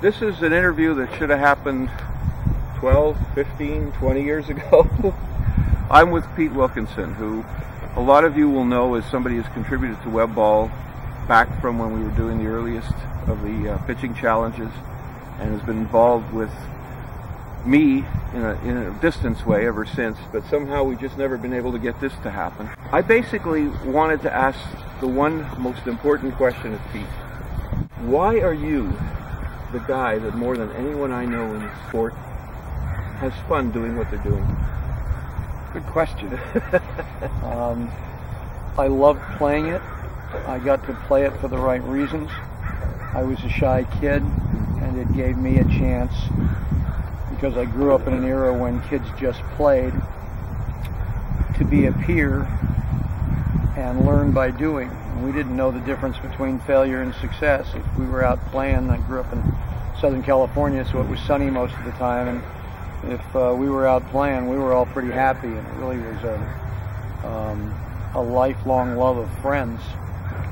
This is an interview that should have happened 12, 15, 20 years ago. I'm with Pete Wilkinson, who a lot of you will know as somebody who's contributed to WebBall back from when we were doing the earliest of the pitching challenges, and has been involved with me in a distance way ever since, but somehow we've just never been able to get this to happen. I basically wanted to ask the one most important question of Pete. Why are you the guy that more than anyone I know in sport has fun doing what they're doing? Good question. I loved playing it. I got to play it for the right reasons. I was a shy kid, and it gave me a chance, because I grew up in an era when kids just played, to be a peer and learn by doing. We didn't know the difference between failure and success. If we were out playing, I grew up in Southern California, so it was sunny most of the time, and if we were out playing, we were all pretty happy, and it really was a lifelong love of friends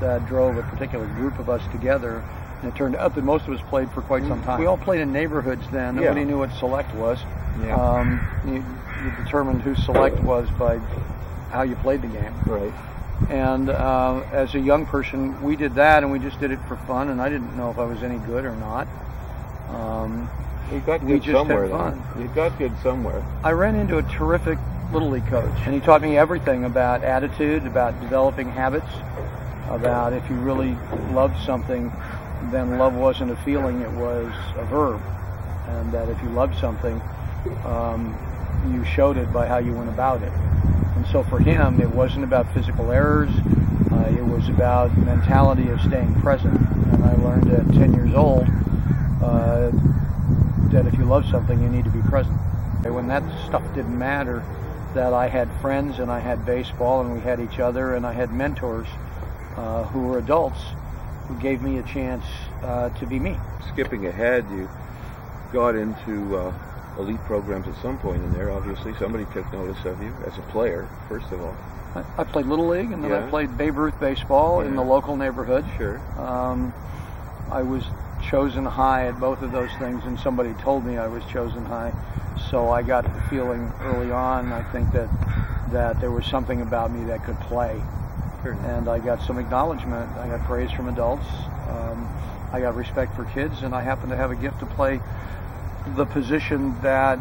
that drove a particular group of us together. And it turned out that most of us played for quite some time. We all played in neighborhoods then. Nobody knew what select was. You determined who select was by how you played the game. Right. And as a young person, we did that, and we just did it for fun, and I didn't know if I was any good or not. You got good we just somewhere, had fun. You got good somewhere. I ran into a terrific Little League coach, and he taught me everything about attitude, about developing habits, about if you really loved something, then love wasn't a feeling, it was a verb. And that if you loved something, you showed it by how you went about it. And so for him, it wasn't about physical errors, it was about mentality of staying present. And I learned at 10 years old that if you love something, you need to be present. When that stuff didn't matter, that I had friends, and I had baseball, and we had each other, and I had mentors who were adults who gave me a chance to be me. Skipping ahead, you got into elite programs at some point in there. Obviously, somebody took notice of you as a player, first of all. I played Little League, and then I played Babe Ruth baseball in the local neighborhood. Sure. I was chosen high at both of those things, and somebody told me I was chosen high. So I got the feeling early on, I think, that there was something about me that could play. Sure. And I got some acknowledgement. I got praise from adults. I got respect for kids, and I happen to have a gift to play the position that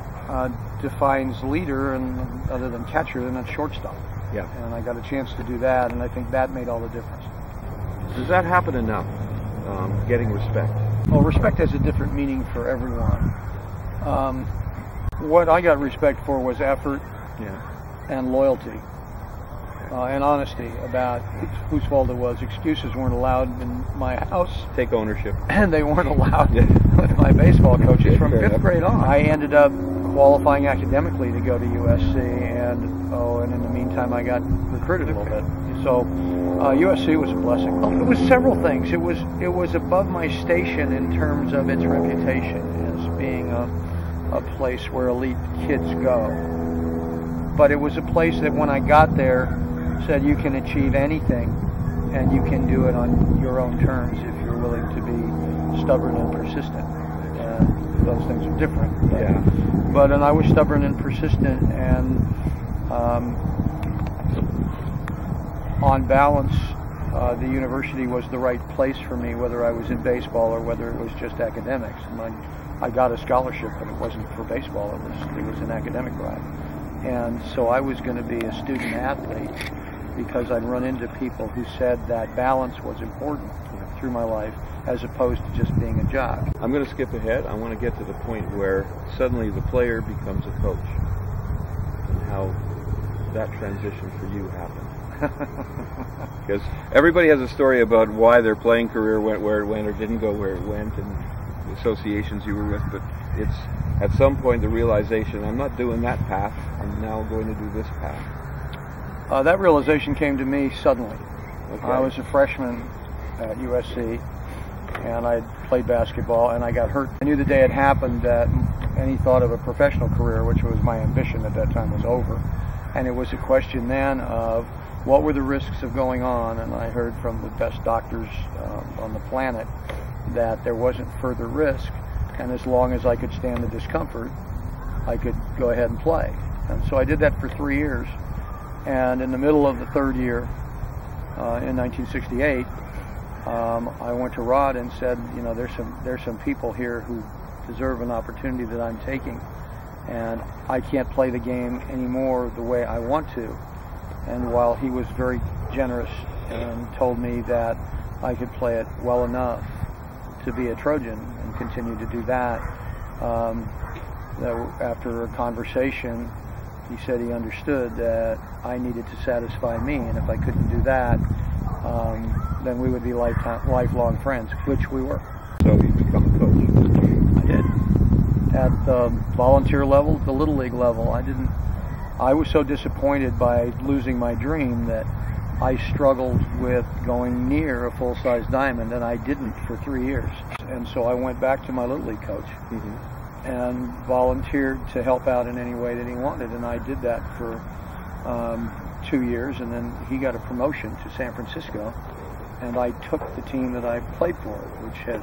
defines leader, and other than catcher, and that's shortstop. Yeah. And I got a chance to do that, and I think that made all the difference. Does that happen enough, getting respect? Well, respect has a different meaning for everyone. What I got respect for was effort and loyalty and honesty about whose fault it was. Excuses weren't allowed in my house. Take ownership. And they weren't allowed with my baseball coaches from 5th grade on. I ended up qualifying academically to go to USC, and in the meantime I got recruited a little bit. So USC was a blessing. It was several things. It was above my station in terms of its reputation as being a place where elite kids go. But it was a place that when I got there said you can achieve anything, and you can do it on your own terms if you're willing to be stubborn and persistent. Those things are different. But I was stubborn and persistent, and on balance, the university was the right place for me, whether I was in baseball or whether it was just academics. And I got a scholarship, but it wasn't for baseball. It was an academic route. And so I was going to be a student athlete, because I'd run into people who said that balance was important through my life, as opposed to just being a jock. I'm going to skip ahead. I want to get to the point where suddenly the player becomes a coach, and how that transition for you happened. Because everybody has a story about why their playing career went where it went or didn't go where it went, and the associations you were with, but it's at some point the realization, I'm not doing that path, I'm now going to do this path. That realization came to me suddenly. Okay. I was a freshman at USC, and I played basketball, and I got hurt. I knew the day it happened that any thought of a professional career, which was my ambition at that time, was over. And it was a question then of what were the risks of going on, and I heard from the best doctors on the planet that there wasn't further risk and as long as I could stand the discomfort, I could go ahead and play. And so I did that for 3 years, and in the middle of the third year, in 1968, I went to Rod and said, you know, there's some people here who deserve an opportunity that I'm taking, and I can't play the game anymore the way I want to. And while he was very generous and told me that I could play it well enough to be a Trojan and continue to do that, after a conversation, he said he understood that I needed to satisfy me, and if I couldn't do that, then we would be lifelong friends, which we were. So you become a coach? I did. At the volunteer level, the Little League level, I was so disappointed by losing my dream that I struggled with going near a full-size diamond, and I didn't for 3 years. And so I went back to my Little League coach and volunteered to help out in any way that he wanted, and I did that for 2 years, and then he got a promotion to San Francisco, and I took the team that I played for, which had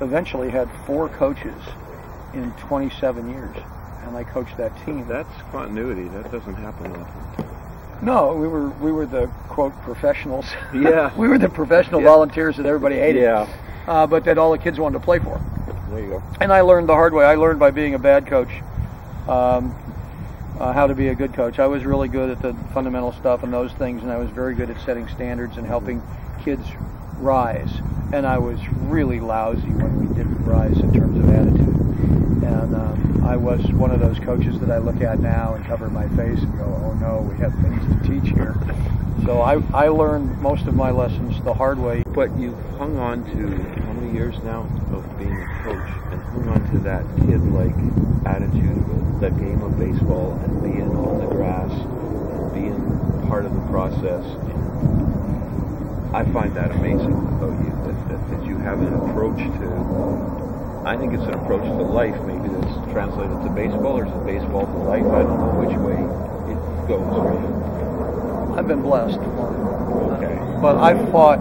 eventually had 4 coaches in 27 years, and I coached that team. That's continuity. That doesn't happen often. No, we were the quote professionals. Yeah. We were the professional volunteers that everybody hated. Yeah. But that all the kids wanted to play for. There you go. And I learned the hard way. I learned by being a bad coach how to be a good coach. I was really good at the fundamental stuff and those things, and I was very good at setting standards and helping kids rise. And I was really lousy when we didn't rise in terms of attitude. And I was one of those coaches that I look at now and cover my face and go, oh no, we have things to teach here. So I learned most of my lessons the hard way. But you hung on to how many years now of being a coach, and hung on to that kid-like attitude of that game of baseball and being on the grass and being part of the process. And I find that amazing about you, that you have an approach to, I think it's an approach to life, maybe that's translated to baseball, or is it baseball to life? I don't know which way it goes for you. I've been blessed. Okay. But I fought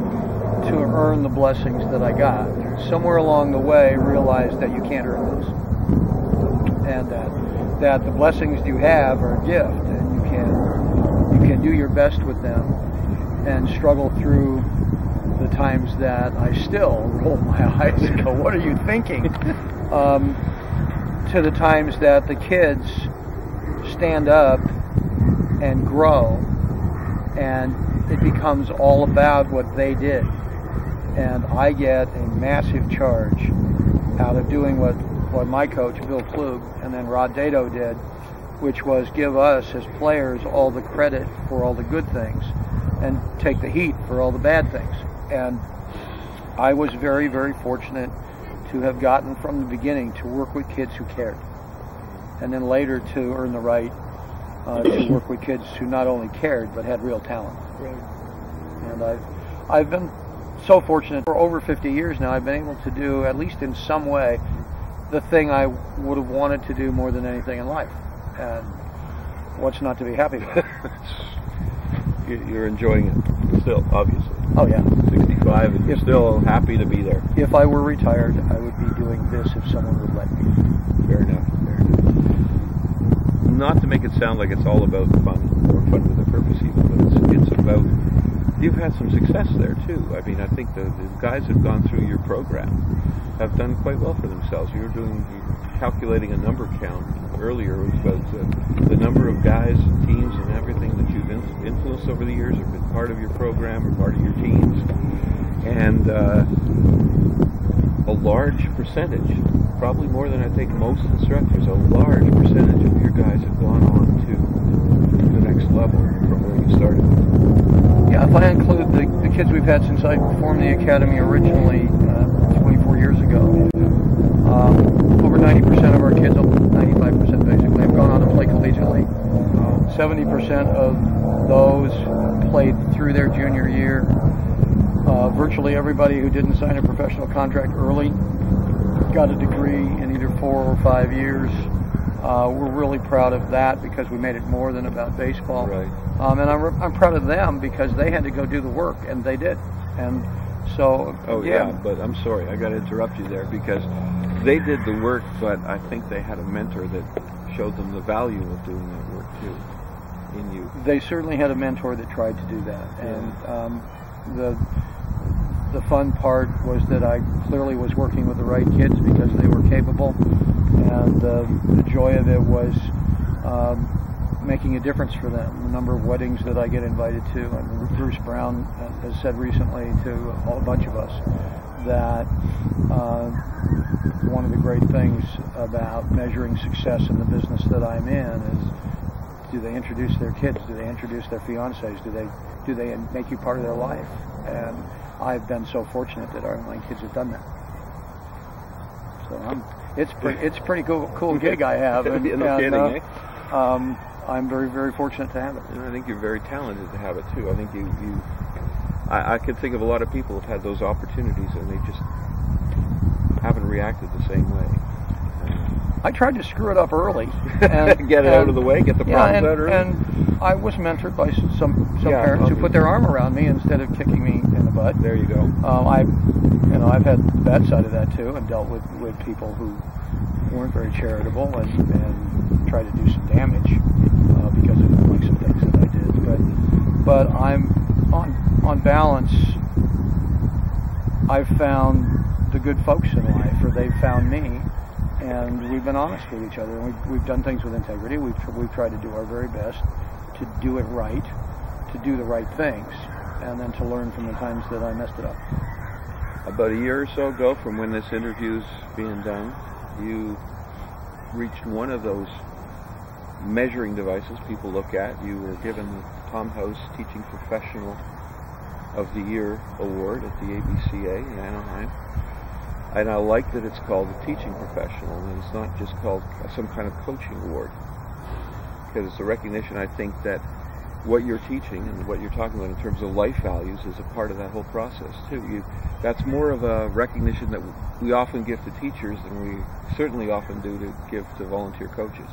to earn the blessings that I got. Somewhere along the way, realized that you can't earn those, and that the blessings you have are a gift, and you can do your best with them, and struggle through the times that I still roll my eyes and go, "What are you thinking?" To the times that the kids stand up and grow, and it becomes all about what they did. And I get a massive charge out of doing what my coach, Bill Klug, and then Rod Dato did, which was give us as players all the credit for all the good things and take the heat for all the bad things. And I was very, very fortunate to have gotten from the beginning to work with kids who cared, and then later to earn the right to work with kids who not only cared but had real talent. Right. And I've been so fortunate for over 50 years now. I've been able to do, at least in some way, the thing I would have wanted to do more than anything in life. And what's not to be happy with? You're enjoying it still, obviously. Oh yeah. 65, and you're still happy to be there. If I were retired, I would be doing this if someone would let me. Fair enough. Fair enough. Not to make it sound like it's all about fun, or fun with a purpose even, but it's about, you've had some success there too. I mean, I think the guys who've gone through your program have done quite well for themselves. You're calculating a number count earlier. It was about the number of guys and teams and everything that you've influenced over the years, or been part of your program or part of your teams. And a large percentage, probably more than I think most instructors, a large percentage of your guys have gone on to the next level from where you started. Yeah, if I include the kids we've had since I formed the academy originally 24 years ago, over 90% of our kids, 95% basically, have gone on to play collegiately. 70% of those played through their junior year. Virtually everybody who didn't sign a professional contract early got a degree in either 4 or 5 years. We're really proud of that because we made it more than about baseball. Right. And I'm proud of them because they had to go do the work, and they did. And so, Oh yeah, but I'm sorry, I got to interrupt you there because they did the work, but I think they had a mentor that showed them the value of doing that work too, in you. They certainly had a mentor that tried to do that, and the fun part was that I clearly was working with the right kids because they were capable, and the joy of it was making a difference for them. The number of weddings that I get invited to, and Bruce Brown has said recently to a bunch of us that one of the great things about measuring success in the business that I'm in is, do they introduce their kids? Do they introduce their fiancés? Do they make you part of their life? And I've been so fortunate that my kids have done that. So it's a pretty cool gig I have. No kidding, eh? I'm very, very fortunate to have it. And I think you're very talented to have it too. I think I could think of a lot of people who've had those opportunities and they just haven't reacted the same way. I tried to screw it up early. And, get it out of the way, get the problems out early. And I was mentored by some parents who put their arm around me instead of kicking me in the butt. There you go. I've had the bad side of that too, and dealt with people who weren't very charitable and tried to do some damage because of like some things that I did. But I'm on balance. I've found the good folks in life, or they've found me, and we've been honest with each other, and we've done things with integrity. We've tried to do our very best to do it right, to do the right things, and then to learn from the times that I messed it up. About a year or so ago from when this interview's being done, you reached one of those measuring devices people look at. You were given the Tom House Teaching Professional of the Year Award at the ABCA in Anaheim. And I like that it's called a teaching professional, and it's not just called some kind of coaching award. Because it's a recognition, I think, that what you're teaching and what you're talking about in terms of life values is a part of that whole process too. That's more of a recognition that we often give to teachers than we certainly often do to give to volunteer coaches.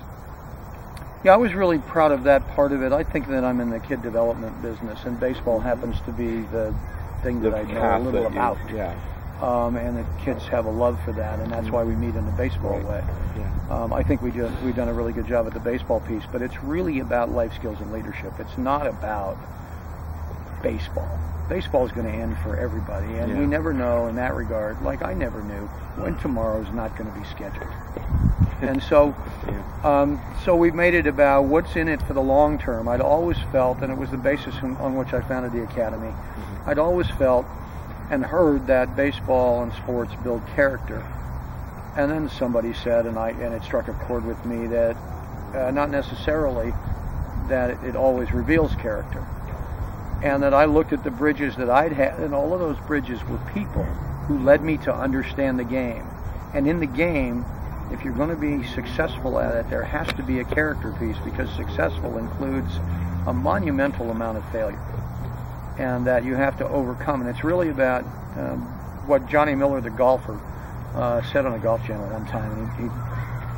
Yeah, I was really proud of that part of it. I think that I'm in the kid development business, and baseball happens to be the thing that I know a little about. Yeah. And the kids have a love for that, and that's why we meet in the baseball way. Yeah. I think we've done a really good job at the baseball piece, but it's really about life skills and leadership. It's not about baseball. Baseball is going to end for everybody, and we never know in that regard, like I never knew, when tomorrow's not going to be scheduled. And so, so we've made it about what's in it for the long term. I'd always felt, and it was the basis on which I founded the Academy, I'd always felt and heard that baseball and sports build character. And then somebody said, and it struck a chord with me, that not necessarily that it always reveals character. And that I looked at the bridges that I'd had, and all of those bridges were people who led me to understand the game. And in the game, if you're going to be successful at it, there has to be a character piece, because successful includes a monumental amount of failure, and that you have to overcome. And it's really about what Johnny Miller, the golfer, said on a Golf Channel one time. And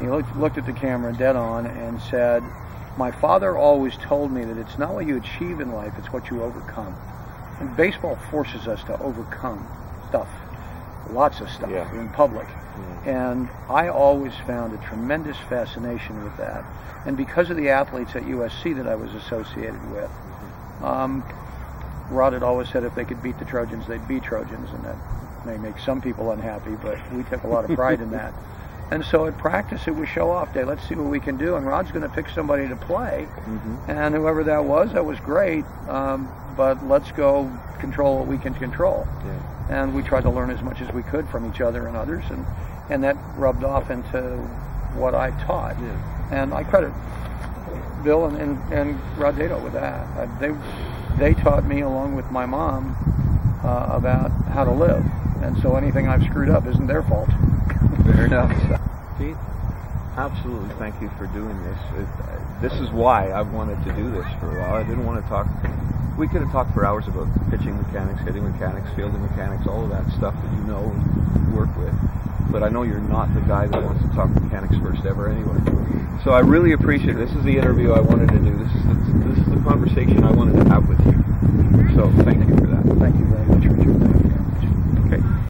he looked at the camera dead on and said, "My father always told me that it's not what you achieve in life, it's what you overcome." And baseball forces us to overcome stuff, lots of stuff in public. And I always found a tremendous fascination with that. And because of the athletes at USC that I was associated with, Rod had always said if they could beat the Trojans, they'd be Trojans, and that may make some people unhappy, but we took a lot of pride in that. And so at practice, it was show-off day. Let's see what we can do, and Rod's going to pick somebody to play, and whoever that was great, but let's go control what we can control. And we tried to learn as much as we could from each other and others, and that rubbed off into what I taught. And I credit Bill and Rod Dato with that. They taught me, along with my mom, about how to live. And so anything I've screwed up isn't their fault. Fair enough. Pete, absolutely thank you for doing this. This is why I wanted to do this for a while. I didn't want to talk. We could have talked for hours about pitching mechanics, hitting mechanics, fielding mechanics, all of that stuff that you know and work with. But I know you're not the guy that wants to talk mechanics first ever anyway. So I really appreciate it. This is the interview I wanted to do. This is the conversation I wanted to have with you. So thank you for that. Thank you very much, Richard.